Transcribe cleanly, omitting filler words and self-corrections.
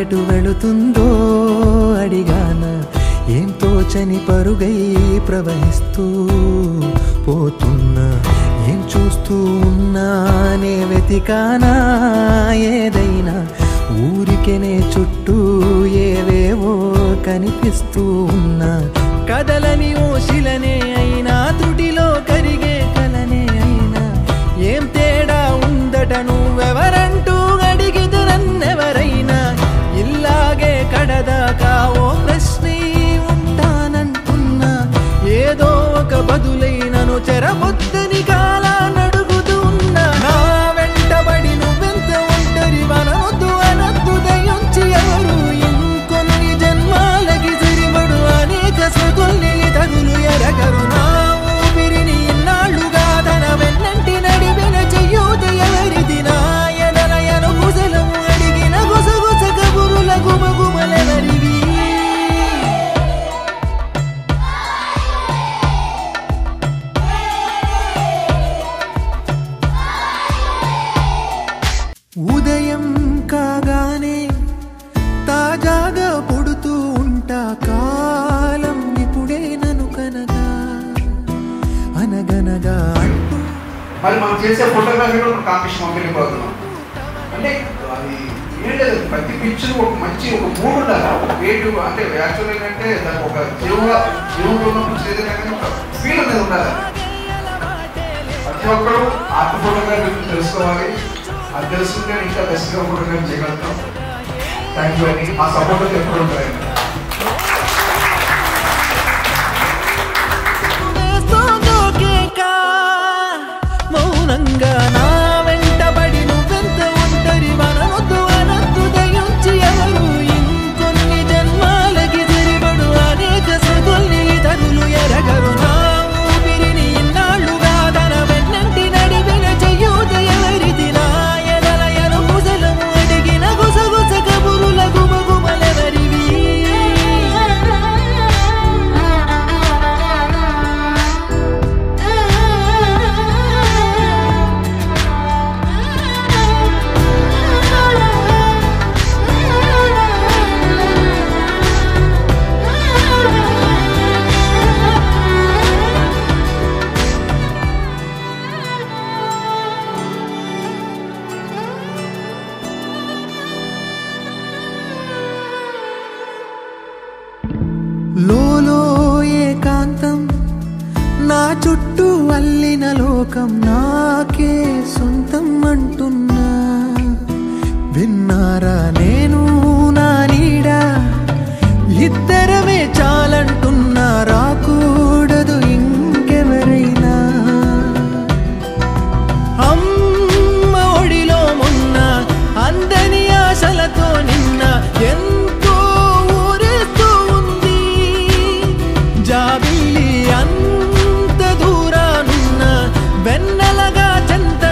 ఎటు వెళుతుందో అడిగాన ఏం తోచని పరుగై ప్రవహిస్తూ పోతున్నా ఏం చూస్తూ ఉన్నానే వెతికానా ఏదైనా ఊరికెనే చుట్టూ ఏవేవో కనిపిస్తూ ఉన్నా కదలని ఓశిలనే అయినా తుడిలో కరిగే కలనే అయినా ఏం తేడా ఉందట నువ్వెవరంటూ అడిగితే నన్నెవరైనా ఇల్లాగే కడదాకా ఓ ప్రశ్నే ఉంటానంటున్నా ఏదో ఒక బదులైనను చెరబొద్దని కాలా నడుగుతూ ఉన్నా నా వెంటబడి నువ్వెంత ఒంటరి వనవద్దు అనద్దు దయించి ఎవరు ఇంకొన్ని జన్మాలకి సరిపడు అనేక సృతుల్ని తగులు ఎరగరు నా ఊపిరిని ఇన్నాళ్ళుగా తన వెన్నంటి నడిపిన చెయ్యూత ఎవరిది నా ఎదలయను కుశలము అడిగిన గుసగుస కబురుల గుమగుమలెవరివి ఉదయం కాగానే తాజాగా పుడుతూ ఉంటా కాలం ఇప్పుడే నన్ను కనగా అనగనగా అంటూ మరి మనం చేసే ఫోటోగ్రఫీ కూడా మనం కాంపిటీషన్ వెళ్ళిపోతున్నాం అంటే అది ఏం లేదు ప్రతి పిక్చర్ ఒక మంచి ఒక మూడ్ ఉండాలి క్రియేటివ్ అంటే యాక్చువల్ ఏంటంటే దానికి ఒక జీవంలో ఉన్న పిక్చర్ ఏదైనా కానీ ఒక ఫీల్ అనేది ఉండాలి ప్రతి ఒక్కరు ఆర్ట్ ఫోటోగ్రఫీ గురించి తెలుసుకోవాలి అది తెలుసుకుంటే ఇంకా బెస్ట్గా ఫోటోగ్రఫీ చేయగలుగుతాం థ్యాంక్ యూ అండి ఆ సపోర్ట్ ఎప్పుడు ఉంటాయండి మౌనంగా నా వెంటబడి నువ్వెంత ఒంటరి వనవద్దు అనద్దు దయించి ఎవరు ఇంకొన్ని జన్మాలకి సరిపడు అనేక సృతుల్ని తగులు ఎరగరు నా ఊపిరిని ఇన్నాళ్ళుగా తన వెన్నంటి నడిపిన చెయ్యూత ఎవరిది నా ఎదలయను కుశలము అడిగిన గుసగుస కబురుల గుమగుమలెవరివి లోలో ఏకాంతం నా చుట్టూ అల్లిన లోకం నాకే సొంతం అంటున్నా విన్నారా నేను నా నీడ ఇద్దరమే చాలంటున్నా రాకూడదు ఇంకెవరైనా అమ్మ ఒడిలో మొన్న అందని ఆశలతో నిన్న ఎంతో ఊరేస్తూ ఉంది జాబిల్లి అంత దూరానున్న వెన్నెలగా చెంత